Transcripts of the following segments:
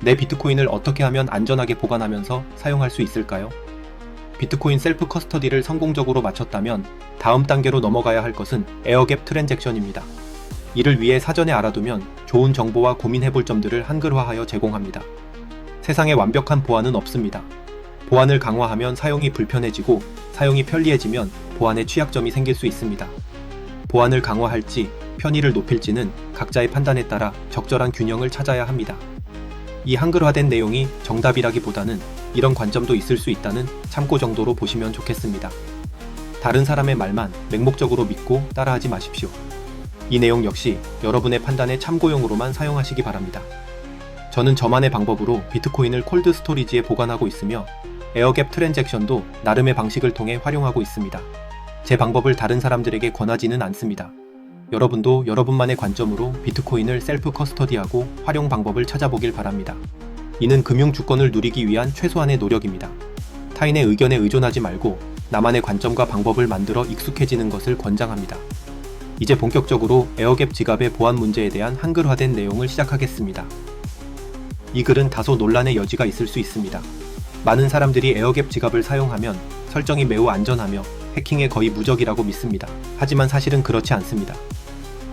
내 비트코인을 어떻게 하면 안전하게 보관하면서 사용할 수 있을까요? 비트코인 셀프 커스터디를 성공적으로 마쳤다면 다음 단계로 넘어가야 할 것은 에어갭 트랜잭션입니다. 이를 위해 사전에 알아두면 좋은 정보와 고민해볼 점들을 한글화하여 제공합니다. 세상에 완벽한 보안은 없습니다. 보안을 강화하면 사용이 불편해지고 사용이 편리해지면 보안에 취약점이 생길 수 있습니다. 보안을 강화할지 편의를 높일지는 각자의 판단에 따라 적절한 균형을 찾아야 합니다. 이 한글화된 내용이 정답이라기보다는 이런 관점도 있을 수 있다는 참고 정도로 보시면 좋겠습니다. 다른 사람의 말만 맹목적으로 믿고 따라하지 마십시오. 이 내용 역시 여러분의 판단에 참고용으로만 사용하시기 바랍니다. 저는 저만의 방법으로 비트코인을 콜드 스토리지에 보관하고 있으며 에어갭 트랜잭션도 나름의 방식을 통해 활용하고 있습니다. 제 방법을 다른 사람들에게 권하지는 않습니다. 여러분도 여러분만의 관점으로 비트코인을 셀프 커스터디하고 활용 방법을 찾아보길 바랍니다. 이는 금융 주권을 누리기 위한 최소한의 노력입니다. 타인의 의견에 의존하지 말고 나만의 관점과 방법을 만들어 익숙해지는 것을 권장합니다. 이제 본격적으로 에어갭 지갑의 보안 문제에 대한 한글화된 내용을 시작하겠습니다. 이 글은 다소 논란의 여지가 있을 수 있습니다. 많은 사람들이 에어갭 지갑을 사용하면 설정이 매우 안전하며 해킹에 거의 무적이라고 믿습니다. 하지만 사실은 그렇지 않습니다.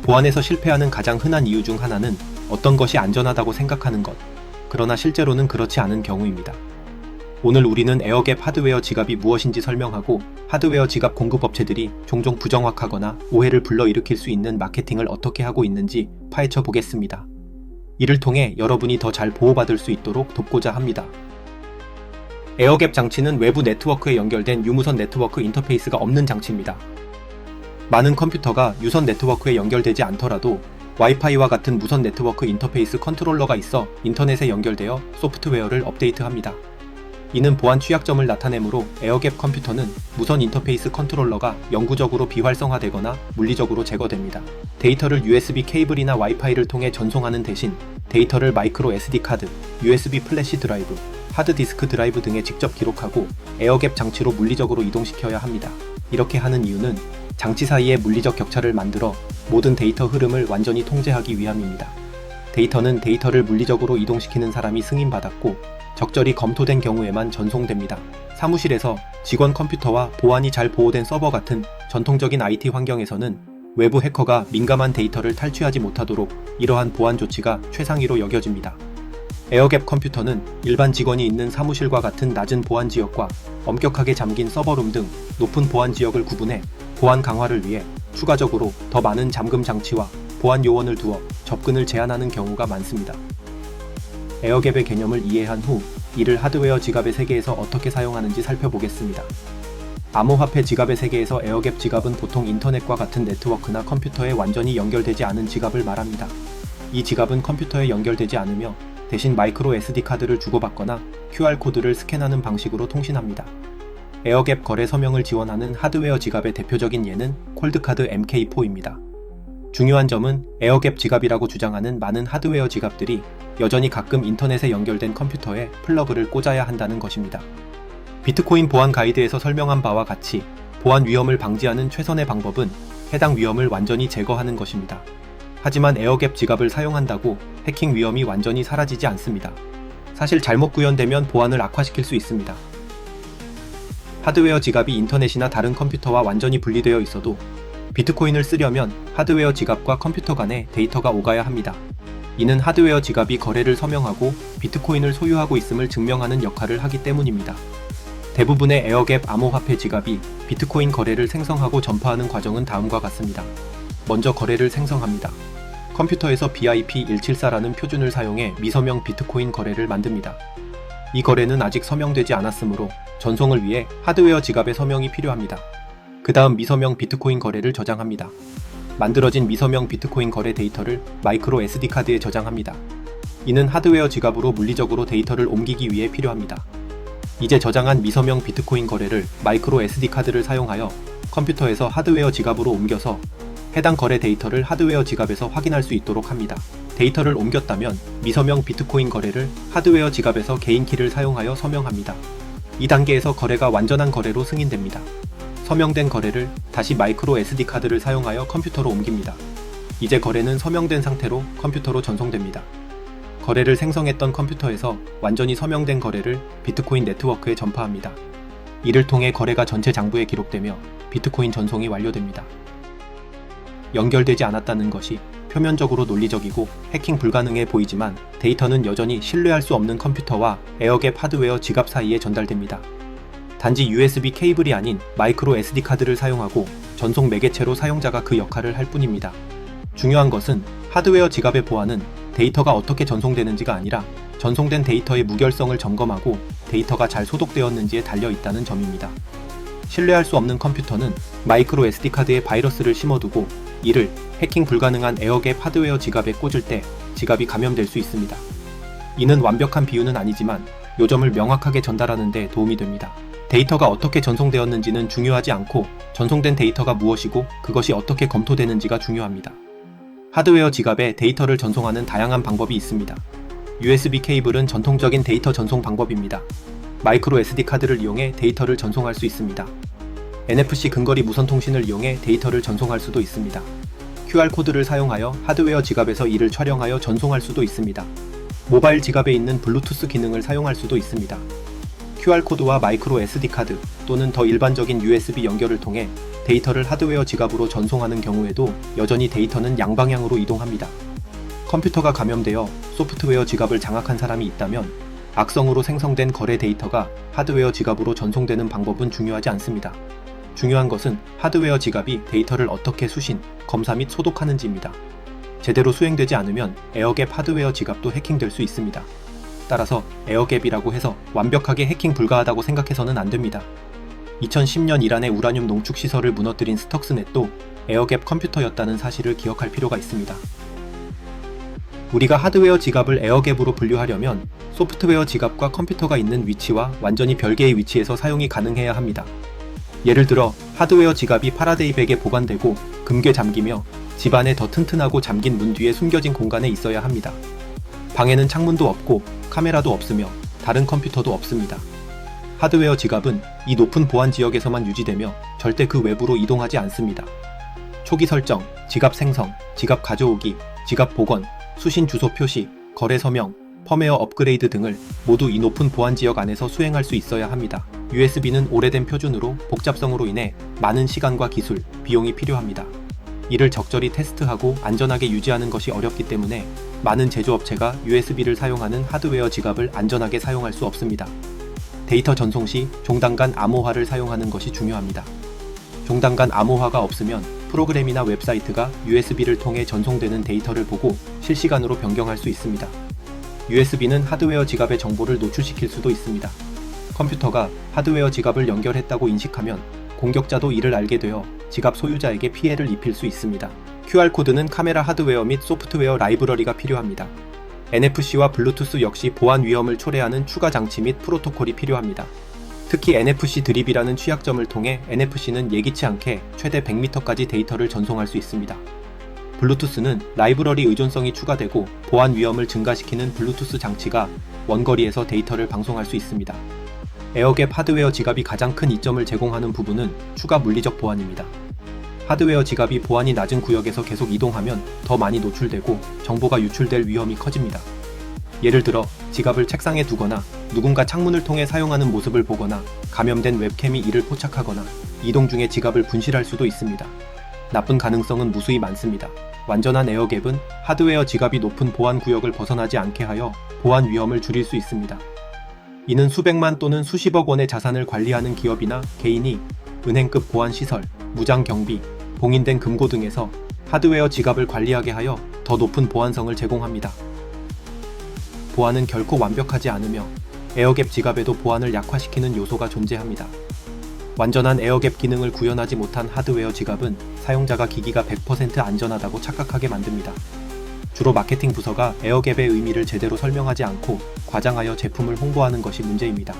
보안에서 실패하는 가장 흔한 이유 중 하나는 어떤 것이 안전하다고 생각하는 것, 그러나 실제로는 그렇지 않은 경우입니다. 오늘 우리는 에어갭 하드웨어 지갑이 무엇인지 설명하고 하드웨어 지갑 공급업체들이 종종 부정확하거나 오해를 불러일으킬 수 있는 마케팅을 어떻게 하고 있는지 파헤쳐 보겠습니다. 이를 통해 여러분이 더 잘 보호받을 수 있도록 돕고자 합니다. 에어갭 장치는 외부 네트워크에 연결된 유무선 네트워크 인터페이스가 없는 장치입니다. 많은 컴퓨터가 유선 네트워크에 연결되지 않더라도 와이파이와 같은 무선 네트워크 인터페이스 컨트롤러가 있어 인터넷에 연결되어 소프트웨어를 업데이트합니다. 이는 보안 취약점을 나타내므로 에어갭 컴퓨터는 무선 인터페이스 컨트롤러가 영구적으로 비활성화되거나 물리적으로 제거됩니다. 데이터를 USB 케이블이나 와이파이를 통해 전송하는 대신 데이터를 마이크로 SD 카드, USB 플래시 드라이브, 하드디스크 드라이브 등에 직접 기록하고 에어갭 장치로 물리적으로 이동시켜야 합니다. 이렇게 하는 이유는 장치 사이에 물리적 격차를 만들어 모든 데이터 흐름을 완전히 통제하기 위함입니다. 데이터는 데이터를 물리적으로 이동시키는 사람이 승인받았고 적절히 검토된 경우에만 전송됩니다. 사무실에서 직원 컴퓨터와 보안이 잘 보호된 서버 같은 전통적인 IT 환경에서는 외부 해커가 민감한 데이터를 탈취하지 못하도록 이러한 보안 조치가 최상위로 여겨집니다. 에어갭 컴퓨터는 일반 직원이 있는 사무실과 같은 낮은 보안 지역과 엄격하게 잠긴 서버룸 등 높은 보안 지역을 구분해 보안 강화를 위해 추가적으로 더 많은 잠금 장치와 보안 요원을 두어 접근을 제한하는 경우가 많습니다. 에어갭의 개념을 이해한 후 이를 하드웨어 지갑의 세계에서 어떻게 사용하는지 살펴보겠습니다. 암호화폐 지갑의 세계에서 에어갭 지갑은 보통 인터넷과 같은 네트워크나 컴퓨터에 완전히 연결되지 않은 지갑을 말합니다. 이 지갑은 컴퓨터에 연결되지 않으며 대신 마이크로 SD 카드를 주고받거나 QR코드를 스캔하는 방식으로 통신합니다. 에어갭 거래 서명을 지원하는 하드웨어 지갑의 대표적인 예는 콜드카드 MK4입니다. 중요한 점은 에어갭 지갑이라고 주장하는 많은 하드웨어 지갑들이 여전히 가끔 인터넷에 연결된 컴퓨터에 플러그를 꽂아야 한다는 것입니다. 비트코인 보안 가이드에서 설명한 바와 같이 보안 위험을 방지하는 최선의 방법은 해당 위험을 완전히 제거하는 것입니다. 하지만 에어갭 지갑을 사용한다고 해킹 위험이 완전히 사라지지 않습니다. 사실 잘못 구현되면 보안을 악화시킬 수 있습니다. 하드웨어 지갑이 인터넷이나 다른 컴퓨터와 완전히 분리되어 있어도 비트코인을 쓰려면 하드웨어 지갑과 컴퓨터 간에 데이터가 오가야 합니다. 이는 하드웨어 지갑이 거래를 서명하고 비트코인을 소유하고 있음을 증명하는 역할을 하기 때문입니다. 대부분의 에어갭 암호화폐 지갑이 비트코인 거래를 생성하고 전파하는 과정은 다음과 같습니다. 먼저 거래를 생성합니다. 컴퓨터에서 BIP174라는 표준을 사용해 미서명 비트코인 거래를 만듭니다. 이 거래는 아직 서명되지 않았으므로 전송을 위해 하드웨어 지갑의 서명이 필요합니다. 그 다음 미서명 비트코인 거래를 저장합니다. 만들어진 미서명 비트코인 거래 데이터를 마이크로 SD카드에 저장합니다. 이는 하드웨어 지갑으로 물리적으로 데이터를 옮기기 위해 필요합니다. 이제 저장한 미서명 비트코인 거래를 마이크로 SD카드를 사용하여 컴퓨터에서 하드웨어 지갑으로 옮겨서 해당 거래 데이터를 하드웨어 지갑에서 확인할 수 있도록 합니다. 데이터를 옮겼다면 미서명 비트코인 거래를 하드웨어 지갑에서 개인키를 사용하여 서명합니다. 이 단계에서 거래가 완전한 거래로 승인됩니다. 서명된 거래를 다시 마이크로 SD카드를 사용하여 컴퓨터로 옮깁니다. 이제 거래는 서명된 상태로 컴퓨터로 전송됩니다. 거래를 생성했던 컴퓨터에서 완전히 서명된 거래를 비트코인 네트워크에 전파합니다. 이를 통해 거래가 전체 장부에 기록되며 비트코인 전송이 완료됩니다. 연결되지 않았다는 것이 표면적으로 논리적이고 해킹 불가능해 보이지만 데이터는 여전히 신뢰할 수 없는 컴퓨터와 에어갭 하드웨어 지갑 사이에 전달됩니다. 단지 USB 케이블이 아닌 마이크로 SD 카드를 사용하고 전송 매개체로 사용자가 그 역할을 할 뿐입니다. 중요한 것은 하드웨어 지갑의 보안은 데이터가 어떻게 전송되는지가 아니라 전송된 데이터의 무결성을 점검하고 데이터가 잘 소독되었는지에 달려 있다는 점입니다. 신뢰할 수 없는 컴퓨터는 마이크로 SD카드에 바이러스를 심어두고 이를 해킹 불가능한 에어갭 하드웨어 지갑에 꽂을 때 지갑이 감염될 수 있습니다. 이는 완벽한 비유는 아니지만 요점을 명확하게 전달하는 데 도움이 됩니다. 데이터가 어떻게 전송되었는지는 중요하지 않고 전송된 데이터가 무엇이고 그것이 어떻게 검토되는지가 중요합니다. 하드웨어 지갑에 데이터를 전송하는 다양한 방법이 있습니다. USB 케이블은 전통적인 데이터 전송 방법입니다. 마이크로 SD 카드를 이용해 데이터를 전송할 수 있습니다. NFC 근거리 무선 통신을 이용해 데이터를 전송할 수도 있습니다. QR코드를 사용하여 하드웨어 지갑에서 이를 촬영하여 전송할 수도 있습니다. 모바일 지갑에 있는 블루투스 기능을 사용할 수도 있습니다. QR코드와 마이크로 SD카드 또는 더 일반적인 USB 연결을 통해 데이터를 하드웨어 지갑으로 전송하는 경우에도 여전히 데이터는 양방향으로 이동합니다. 컴퓨터가 감염되어 소프트웨어 지갑을 장악한 사람이 있다면 악성으로 생성된 거래 데이터가 하드웨어 지갑으로 전송되는 방법은 중요하지 않습니다. 중요한 것은 하드웨어 지갑이 데이터를 어떻게 수신, 검사 및 소독하는지입니다. 제대로 수행되지 않으면 에어갭 하드웨어 지갑도 해킹될 수 있습니다. 따라서 에어갭이라고 해서 완벽하게 해킹 불가하다고 생각해서는 안 됩니다. 2010년 이란의 우라늄 농축 시설을 무너뜨린 스톡스넷도 에어갭 컴퓨터였다는 사실을 기억할 필요가 있습니다. 우리가 하드웨어 지갑을 에어갭으로 분류하려면 소프트웨어 지갑과 컴퓨터가 있는 위치와 완전히 별개의 위치에서 사용이 가능해야 합니다. 예를 들어 하드웨어 지갑이 파라데이 백에 보관되고 금괴 잠기며 집 안에 더 튼튼하고 잠긴 문 뒤에 숨겨진 공간에 있어야 합니다. 방에는 창문도 없고 카메라도 없으며 다른 컴퓨터도 없습니다. 하드웨어 지갑은 이 높은 보안 지역에서만 유지되며 절대 그 외부로 이동하지 않습니다. 초기 설정, 지갑 생성, 지갑 가져오기, 지갑 복원, 수신 주소 표시, 거래 서명, 펌웨어 업그레이드 등을 모두 이 높은 보안 지역 안에서 수행할 수 있어야 합니다. USB는 오래된 표준으로 복잡성으로 인해 많은 시간과 기술, 비용이 필요합니다. 이를 적절히 테스트하고 안전하게 유지하는 것이 어렵기 때문에 많은 제조업체가 USB를 사용하는 하드웨어 지갑을 안전하게 사용할 수 없습니다. 데이터 전송 시 종단간 암호화를 사용하는 것이 중요합니다. 종단간 암호화가 없으면 프로그램이나 웹사이트가 USB를 통해 전송되는 데이터를 보고 실시간으로 변경할 수 있습니다. USB는 하드웨어 지갑의 정보를 노출시킬 수도 있습니다. 컴퓨터가 하드웨어 지갑을 연결했다고 인식하면 공격자도 이를 알게 되어 지갑 소유자에게 피해를 입힐 수 있습니다. QR코드는 카메라 하드웨어 및 소프트웨어 라이브러리가 필요합니다. NFC와 블루투스 역시 보안 위험을 초래하는 추가 장치 및 프로토콜이 필요합니다. 특히 NFC 드립이라는 취약점을 통해 NFC는 예기치 않게 최대 100m까지 데이터를 전송할 수 있습니다. 블루투스는 라이브러리 의존성이 추가되고 보안 위험을 증가시키는 블루투스 장치가 원거리에서 데이터를 방송할 수 있습니다. 에어갭 하드웨어 지갑이 가장 큰 이점을 제공하는 부분은 추가 물리적 보안입니다. 하드웨어 지갑이 보안이 낮은 구역에서 계속 이동하면 더 많이 노출되고 정보가 유출될 위험이 커집니다. 예를 들어 지갑을 책상에 두거나 누군가 창문을 통해 사용하는 모습을 보거나 감염된 웹캠이 이를 포착하거나 이동 중에 지갑을 분실할 수도 있습니다. 나쁜 가능성은 무수히 많습니다. 완전한 에어갭은 하드웨어 지갑이 높은 보안 구역을 벗어나지 않게 하여 보안 위험을 줄일 수 있습니다. 이는 수백만 또는 수십억 원의 자산을 관리하는 기업이나 개인이 은행급 보안 시설, 무장 경비, 봉인된 금고 등에서 하드웨어 지갑을 관리하게 하여 더 높은 보안성을 제공합니다. 보안은 결코 완벽하지 않으며 에어갭 지갑에도 보안을 약화시키는 요소가 존재합니다. 완전한 에어갭 기능을 구현하지 못한 하드웨어 지갑은 사용자가 기기가 100% 안전하다고 착각하게 만듭니다. 주로 마케팅 부서가 에어갭의 의미를 제대로 설명하지 않고 과장하여 제품을 홍보하는 것이 문제입니다.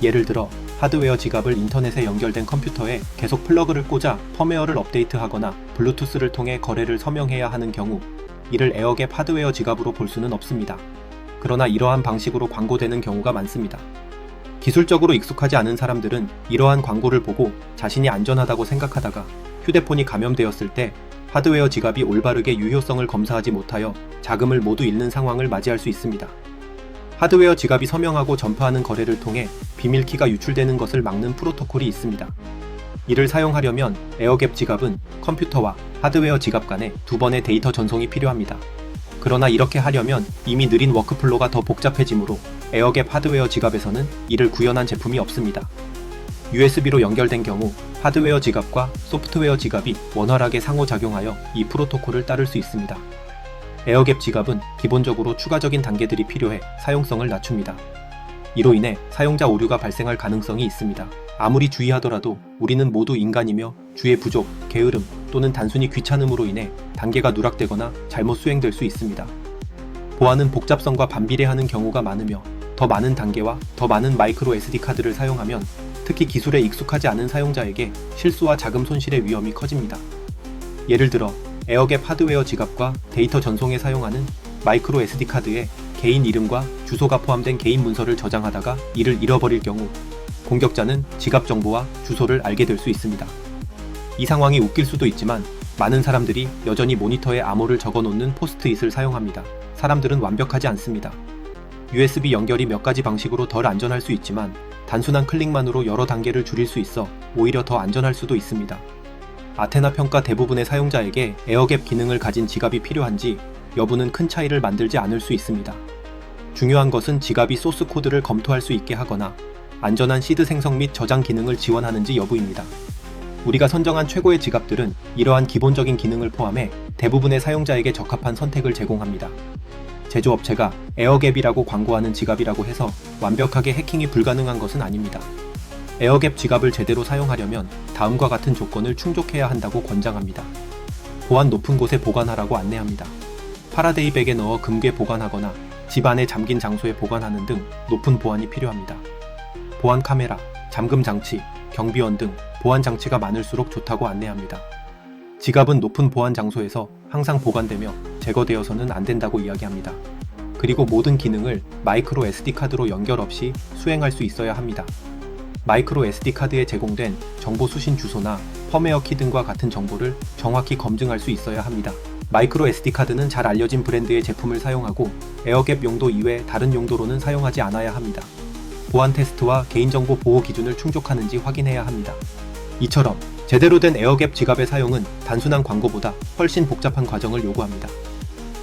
예를 들어 하드웨어 지갑을 인터넷에 연결된 컴퓨터에 계속 플러그를 꽂아 펌웨어를 업데이트하거나 블루투스를 통해 거래를 서명해야 하는 경우 이를 에어갭 하드웨어 지갑으로 볼 수는 없습니다. 그러나 이러한 방식으로 광고되는 경우가 많습니다. 기술적으로 익숙하지 않은 사람들은 이러한 광고를 보고 자신이 안전하다고 생각하다가 휴대폰이 감염되었을 때 하드웨어 지갑이 올바르게 유효성을 검사하지 못하여 자금을 모두 잃는 상황을 맞이할 수 있습니다. 하드웨어 지갑이 서명하고 전파하는 거래를 통해 비밀키가 유출되는 것을 막는 프로토콜이 있습니다. 이를 사용하려면 에어갭 지갑은 컴퓨터와 하드웨어 지갑 간에 2번의 데이터 전송이 필요합니다. 그러나 이렇게 하려면 이미 느린 워크플로가 더 복잡해지므로 에어갭 하드웨어 지갑에서는 이를 구현한 제품이 없습니다. USB로 연결된 경우 하드웨어 지갑과 소프트웨어 지갑이 원활하게 상호작용하여 이 프로토콜을 따를 수 있습니다. 에어갭 지갑은 기본적으로 추가적인 단계들이 필요해 사용성을 낮춥니다. 이로 인해 사용자 오류가 발생할 가능성이 있습니다. 아무리 주의하더라도 우리는 모두 인간이며 주의 부족, 게으름 또는 단순히 귀찮음으로 인해 단계가 누락되거나 잘못 수행될 수 있습니다. 보안은 복잡성과 반비례하는 경우가 많으며 더 많은 단계와 더 많은 마이크로 SD 카드를 사용하면 특히 기술에 익숙하지 않은 사용자에게 실수와 자금 손실의 위험이 커집니다. 예를 들어 에어갭 하드웨어 지갑과 데이터 전송에 사용하는 마이크로 SD 카드에 개인 이름과 주소가 포함된 개인 문서를 저장하다가 이를 잃어버릴 경우 공격자는 지갑 정보와 주소를 알게 될 수 있습니다. 이 상황이 웃길 수도 있지만 많은 사람들이 여전히 모니터에 암호를 적어놓는 포스트잇을 사용합니다. 사람들은 완벽하지 않습니다. USB 연결이 몇 가지 방식으로 덜 안전할 수 있지만 단순한 클릭만으로 여러 단계를 줄일 수 있어 오히려 더 안전할 수도 있습니다. 아테나 평가 대부분의 사용자에게 에어갭 기능을 가진 지갑이 필요한지 여부는 큰 차이를 만들지 않을 수 있습니다. 중요한 것은 지갑이 소스 코드를 검토할 수 있게 하거나 안전한 시드 생성 및 저장 기능을 지원하는지 여부입니다. 우리가 선정한 최고의 지갑들은 이러한 기본적인 기능을 포함해 대부분의 사용자에게 적합한 선택을 제공합니다. 제조업체가 에어갭이라고 광고하는 지갑이라고 해서 완벽하게 해킹이 불가능한 것은 아닙니다. 에어갭 지갑을 제대로 사용하려면 다음과 같은 조건을 충족해야 한다고 권장합니다. 보안 높은 곳에 보관하라고 안내합니다. 파라데이 백에 넣어 금괴 보관하거나 집 안에 잠긴 장소에 보관하는 등 높은 보안이 필요합니다. 보안 카메라, 잠금 장치, 경비원 등 보안 장치가 많을수록 좋다고 안내합니다. 지갑은 높은 보안 장소에서 항상 보관되며 제거되어서는 안 된다고 이야기합니다. 그리고 모든 기능을 마이크로 SD 카드로 연결 없이 수행할 수 있어야 합니다. 마이크로 SD 카드에 제공된 정보 수신 주소나 펌웨어 키 등과 같은 정보를 정확히 검증할 수 있어야 합니다. 마이크로 SD 카드는 잘 알려진 브랜드의 제품을 사용하고 에어갭 용도 이외 다른 용도로는 사용하지 않아야 합니다. 보안 테스트와 개인정보 보호 기준을 충족하는지 확인해야 합니다. 이처럼 제대로 된 에어갭 지갑의 사용은 단순한 광고보다 훨씬 복잡한 과정을 요구합니다.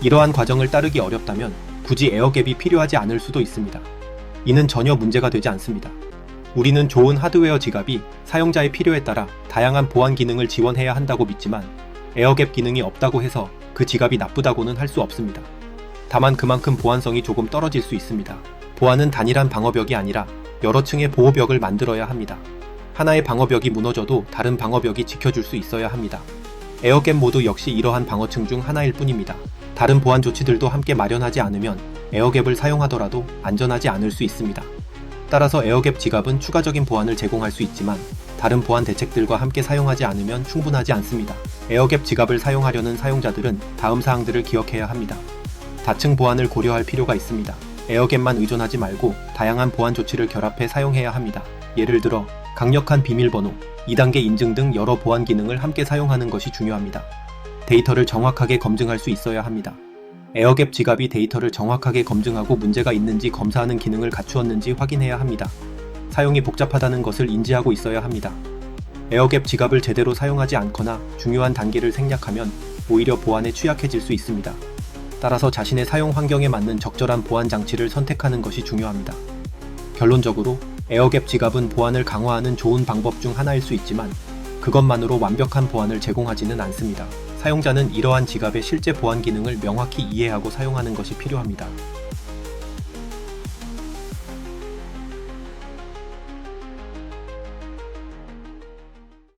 이러한 과정을 따르기 어렵다면 굳이 에어갭이 필요하지 않을 수도 있습니다. 이는 전혀 문제가 되지 않습니다. 우리는 좋은 하드웨어 지갑이 사용자의 필요에 따라 다양한 보안 기능을 지원해야 한다고 믿지만 에어갭 기능이 없다고 해서 그 지갑이 나쁘다고는 할 수 없습니다. 다만 그만큼 보안성이 조금 떨어질 수 있습니다. 보안은 단일한 방어벽이 아니라 여러 층의 보호벽을 만들어야 합니다. 하나의 방어벽이 무너져도 다른 방어벽이 지켜줄 수 있어야 합니다. 에어갭 모두 역시 이러한 방어층 중 하나일 뿐입니다. 다른 보안 조치들도 함께 마련하지 않으면 에어갭을 사용하더라도 안전하지 않을 수 있습니다. 따라서 에어갭 지갑은 추가적인 보안을 제공할 수 있지만 다른 보안 대책들과 함께 사용하지 않으면 충분하지 않습니다. 에어갭 지갑을 사용하려는 사용자들은 다음 사항들을 기억해야 합니다. 다층 보안을 고려할 필요가 있습니다. 에어갭만 의존하지 말고 다양한 보안 조치를 결합해 사용해야 합니다. 예를 들어 강력한 비밀번호, 2단계 인증 등 여러 보안 기능을 함께 사용하는 것이 중요합니다. 데이터를 정확하게 검증할 수 있어야 합니다. 에어갭 지갑이 데이터를 정확하게 검증하고 문제가 있는지 검사하는 기능을 갖추었는지 확인해야 합니다. 사용이 복잡하다는 것을 인지하고 있어야 합니다. 에어갭 지갑을 제대로 사용하지 않거나 중요한 단계를 생략하면 오히려 보안에 취약해질 수 있습니다. 따라서 자신의 사용 환경에 맞는 적절한 보안 장치를 선택하는 것이 중요합니다. 결론적으로 에어갭 지갑은 보안을 강화하는 좋은 방법 중 하나일 수 있지만 그것만으로 완벽한 보안을 제공하지는 않습니다. 사용자는 이러한 지갑의 실제 보안 기능을 명확히 이해하고 사용하는 것이 필요합니다.